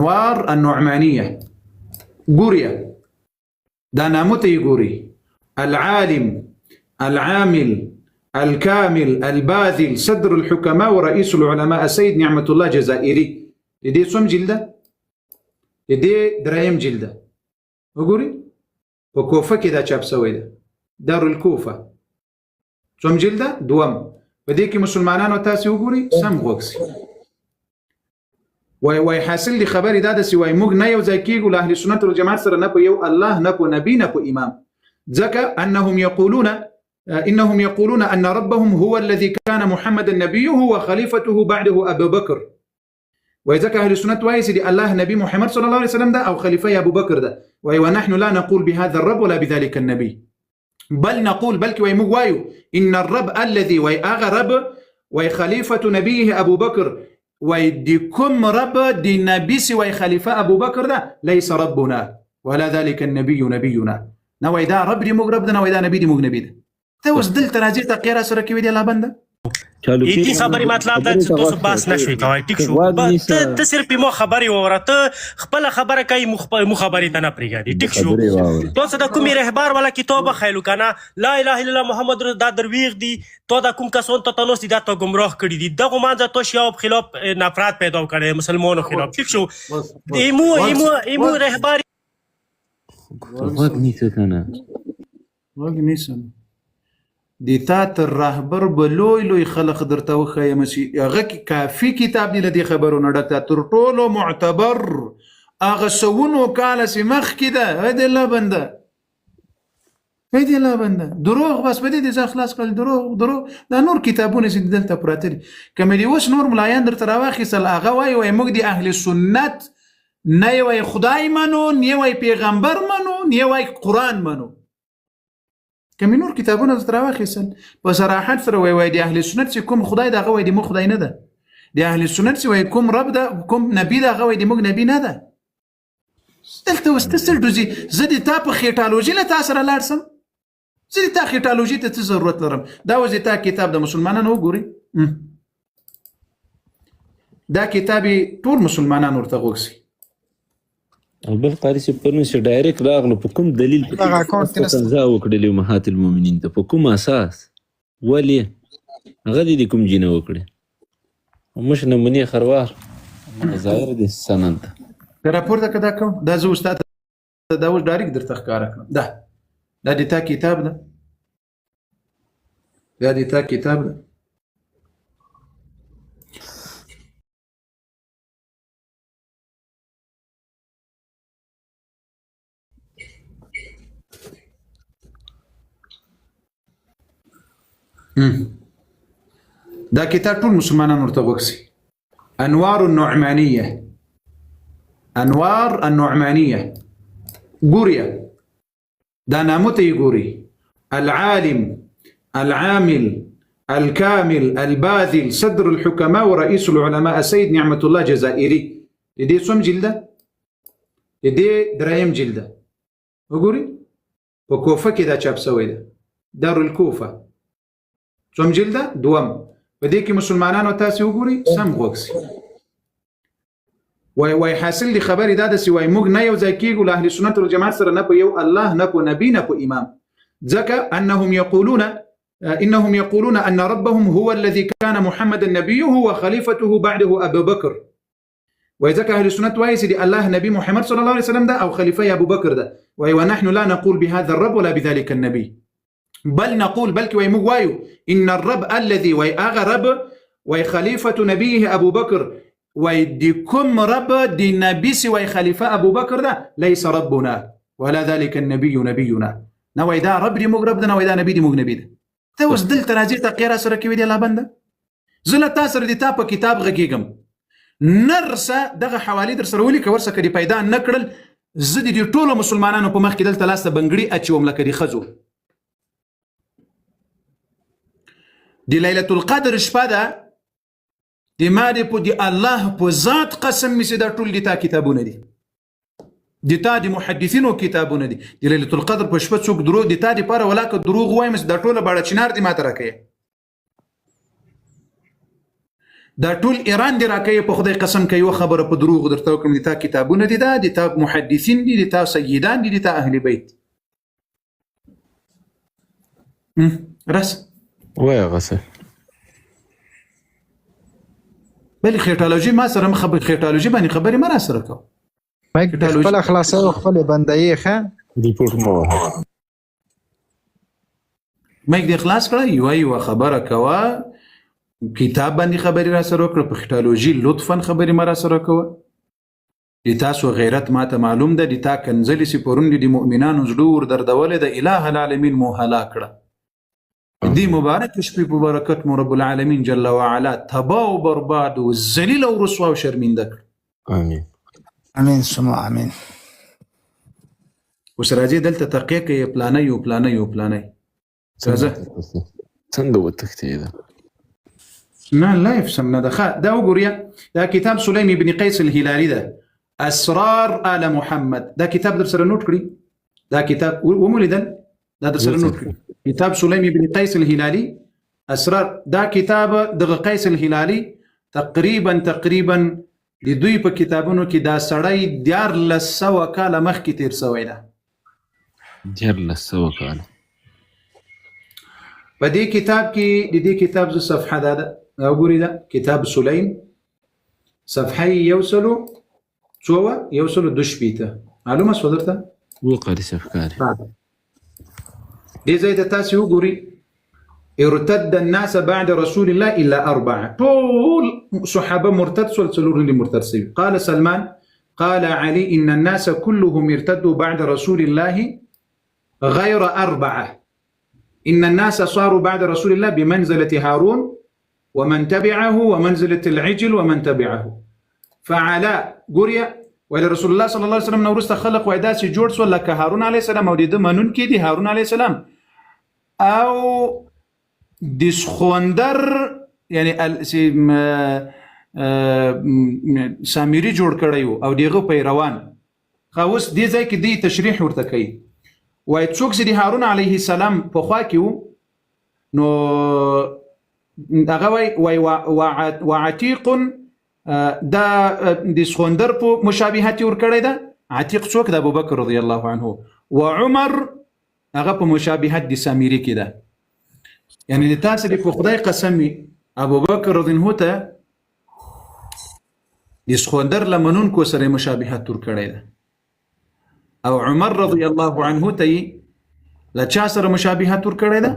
أنوار النعمانية قوريا داناموتي قوري العالم العامل الكامل الباذل صدر الحكماء ورئيس العلماء السيد نعمة الله جزائري لدي سوم جلدة لدي درايم جلدة وقوري وكوفة كده شاب سويدة دار الكوفة سوم جلدة دوام بديكي مسلمانان وتاسي وقوري سم غوكسي ويحاصل لي خبري دادا سواي موغ نيو زي كيغو لأهل السنة والجماعة سر نبو يو الله نبو نبي نبو إمام ذكى أنهم يقولون أن ربهم هو الذي كان محمد نبيه وخليفته بعده أبو بكر وذكى أهل السنة ويسدي الله نبي محمد صلى الله عليه وسلم ده أو خليفة أبو بكر ده ونحن لا نقول بهذا الرب ولا بذلك النبي بل نقول بلك ويموغ وايو إن الرب الذي ويأغرب ويخليفة نبيه أبو بكر ويديكم رب دي نبي سوى خليفة أبو بكر ده ليس ربنا ولا ذلك النبي نبينا نوى إذا رب دي موغ رب ده نوى إذا نبي دي موغ نبي ده توس دل تنازير تقيرا سركي ودي الله بنده ایتی خبرې مطلب دا چې تاسو باس نشوي کوي ټیک شو ته صرف مو خبري وورته خپل خبره کوي مو خبري ته نه پریږدي ټیک شو تاسو د کومي رهبر ولا کتاب خیلو کنه لا اله الا الله محمد رسول دا درویغ دي تو دا کوم کسون ته تاسو دا ته گمراه کړی دي دغه مانځه تو شیاب خلاف نفرت پیدا کړي مسلمانانو خلاف ټیک شو ایمو رهبر وقت نیسه کنه وقت نیسه دي تات الرهبر بلوي لوي خلق درته وخه مسي هغه کافي کتاب دی لدی خبرونه ډکته تر ټولو معتبر هغه سونو کاله سمخ کده هدي الله بنده دروغ بس بدي دي خلاص کړل دروغ دا نور کتابونه چې دلته پراته دي کمدي وس نور ملایان درته راوخیسل هغه وای موږ دي اهل سنت نه وای خدای منو نه وای پیغمبر منو نه وای قران منو کمی نور کتابونه زراوخیسن په صراحت سره وای دی اهل سنت چې کوم خدای دغه وای دی مو خدای نه ده دی اهل سنت چې وای کوم رب ده کوم نبی دغه وای دی مو نبی نه ده دلته واستسل دوزی زدي تا په خیټالوجي له تاسو سره لاړسم زدي تا خیټالوجي ته ضرورت لرم دا وځي تا کتاب د مسلمانانو وګوري دا کتابي ټول مسلمانانو ورته وګوري بل قاری چې پرون چې ډایرکټ راغلو په کوم دلیل په تنزا وکړلې امهات المؤمنین ته په کوم اساس ولې هغه دې کوم جینه وکړي مش نمونې خروار ظاهر دې سند راپور دا کدا کوم دا زو استاد دا و ډایرکټ درته ښکارا کړم دا دې تا کتاب ده دا كتاب طول مسلمان ارتغوكسي أنوار النعمانية قوريا داناموتي قوري العالم العامل الكامل الباذل صدر الحكماء ورئيس العلماء السيد نعمة الله جزائري لدي سوم جلدة لدي درايم جلدة وقوري وكوفة كده شاب سويدة دار الكوفة سوم جلدة دوام بديكي مسلمانان وتاسي وقوري سم غوكسي ويحاصل لي خبري دادا سواي موغ نيو زي كيغو لأهل السنة والجماعة سر نبو يو الله نبو نبي نبو إمام ذكى أنهم يقولون أن ربهم هو الذي كان محمد نبيه وخليفته بعده أبو بكر وذكى أهل السنة ويسدي الله نبي محمد صلى الله عليه وسلم ده أو خليفة أبو بكر ده ونحن لا نقول بهذا الرب ولا بذلك النبي بل نقول بلك ويموغ وايو إن الرب الذي ويأغرب ويخليفة نبيه أبو بكر ويديكم رب دي نبي سوى خليفة أبو بكر ده ليس ربنا ولا ذلك النبي نبينا نو إذا رب دي موغ رب ده نو إذا نبي دي موغ نبي ده توس دل تنازير تقيرا سركي ودي الله بنده زلا تاسر دي تاپا كتاب غگيگم نرسا دغه حوالي در سره ولي کورسه کدي پیدا نکړل زدي دي ټولو مسلمانانو په مخ کې دلته لاسته بنګړي اچوم لکه دي خزو دي ليله القدر شپه ده دي ما دي په دي الله په ذات قسم مي سي دا ټول دي تا کتابونه دي تا دي محدثينو کتابونه دي ليله القدر په شپه څوک درو دي تا دي پاره ولاکه دروغ وایم دا ټول باړه چنار دي ماته راکې دا ټول ایران دی راکوي په خدای قسم کوي یو خبره په دروغ درته وکړم د تا کتابونه دي دا د تا محدثین دي د تا سیدان دي د تا اهل بیت راس وای غسه بل خیټالوجي ما سره خبر خیټالوجي باندې خبرې ما را سره کو مایک د خپل خلاصو خپل بندایي ښه ریپورت مو مایک د اخلاص کړه یو خبره کوه کتاب باندې خبرې را سره وکړه په خیټالوجي لطفا خبرې ما را سره کوه د تاسو غیرت ما ته معلوم ده د تا کنزلي سپورون د مؤمنانو زړور دردول د اله العالمین مو هلاک کړه دې مبارک شپې په برکت مو رب العالمین جل وعلا تباہ و برباد و ذلیل او رسوا او شرمنده کړ امين امين ثم امين اوس راځي دلته تحقیق یې پلانې او پلانې او پلانې څنګه وتښتې ده نه لا يفهم ده دا وګوریا دا کتاب سلیم ابن قیس الهلالي ده اسرار آل محمد دا کتاب در سره نوٹ کړی دا کتاب ومولیدل دا در سره نوٹ کړی کتاب سلیم ابن قیس الهلالي اسرار دا کتاب د قیس الهلالي تقریبا د دوی په کتابونو کې دا سړی 1400 کاله مخکې تیر شوی ده 1400 کاله په دې کتاب کې د دې کتاب ز صفحه ده وګورئ دا کتاب سلیم صفحه یوصلو دوشبیته معلومه شو درته وقاري افكاري دې ځای ته تاسو وګورئ ارتد الناس بعد رسول الله الا 4 طول صحابه مرتد سلسلون اللي مرتد سوي قال سلمان قال علي ان الناس كلهم ارتدوا بعد رسول الله غير 4 إن الناس صاروا بعد رسول الله بمنزلة هارون ومن تبعه ومنزلة العجل ومن تبعه فعلى قرية وإلى رسول الله صلى الله عليه وسلم نورست خلق وإداسي جورس ولا كهارون عليه السلام أو دي منون كي دي هارون عليه السلام أو دي سخوندر يعني ساميري جوړ کړیو او دیغه پیروان خاوس دي ځای کې دي تشریح ورته کوي وای څوک چې هارون علیه السلام په خوا کې نو هغه وای وعتیق دا د سخوندر په مشابهت ور کړی ده عتیق څوک د ابوبکر رضی الله عنه وعمر هغه په مشابهت د سامری کې ده یعنی د تاسو په خدای قسم ابوبکر رضی الله ته د سخوندر لمنون کو سره مشابهت ور کړی ده او عمر رضی الله عنه ته لچا سره مشابهت ور کړی ده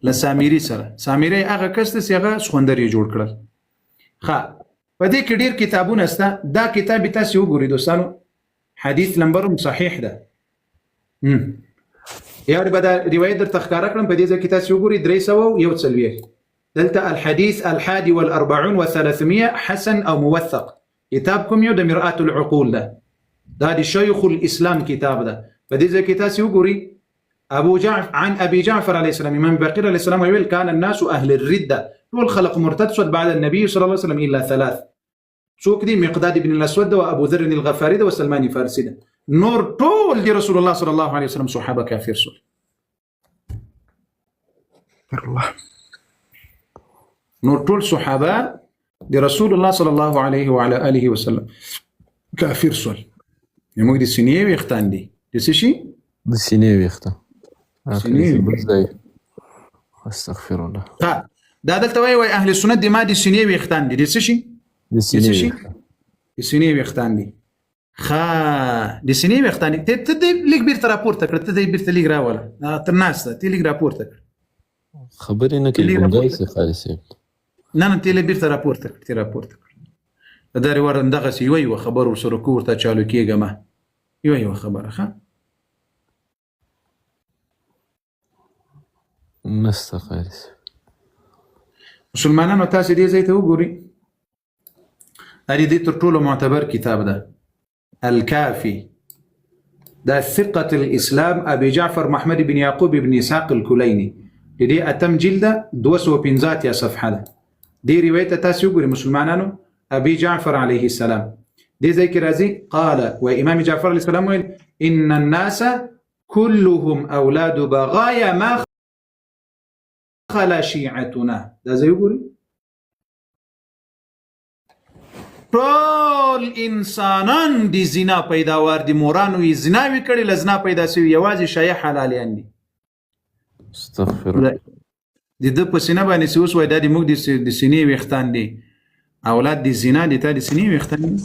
لسامری سره سامری هغه کس ته هغه سخوندر یې جوړ کړل ښه په دې کې ډیر کتابونه شته دا کتاب تاسو وګورئ دوستانو حدیث نمبر صحیح ده یاري به دا روایت در تخکاره کړم په دې ځای کې تاسو وګورئ 341 دلته الحديث 41 و300 حسن او موثق کتابکم یو د مرآة العقول ده دا د شیخ الاسلام کتاب ده په دې ځای کې تاسو وګورئ عن ابي جعفر عليه السلام امام باقر عليه السلام ويقول كان الناس اهل الرده والخلق مرتد بعد النبي صلى الله عليه وسلم الا 3 څوک دي مقداد بن الاسود وابو ذر الغفاري وسلمان الفارسي نور طول دي رسول الله صلى الله عليه وسلم صحابه كافر سول الله نور طول صحابه دي رسول الله صلى الله عليه وعلى اله وسلم كافر سول يمو دي سنيه ويختان دي شي د سینې ویخته استغفر الله دا دلته وای اهل سنت دي ما دي سینې ویختان دي څه شي د سینې ویختان دي ښه د سینې ویختان دي ته دې لیک بیرته راپورته کړ ته دې بیرته لیک راوله تر ناسته ته لیک راپورته کړ خبرې نه کوي ګونګای سي خالص نه ته لیک بیرته راپورته کړ دا ری ورندغه سی یو خبر ورسره کوړه چالو کېګه ما یو خبره ښه نسته خالص مسلمانانو تاسو دې ځای ته وګورئ دې تر ټولو معتبر کتاب ده الكافي ده ثقة الإسلام أبي جعفر محمد بن يعقوب بن إسحاق الكليني دې اتم جلده 215 يا صفحه ده دې روایت تاسو وګورئ مسلمانانو أبي جعفر عليه السلام دې ځای کې راځي قال وإمام جعفر عليه السلام ويل إن الناس كلهم أولاد بغايا ما خلا شيعتنا دا زي يقولي ټول انسانان د زنا پیداوار دي. مورانو یې زنا وی کړي، لزنا پیدا شوي، یوازې شایع حلالیان دي. استغفر الله. د ده په سینه باندې چې اوس وایي دا د موږ د سینې ویښتان دي، اولاد د زنا دي، تا د سینې ویښتان دي.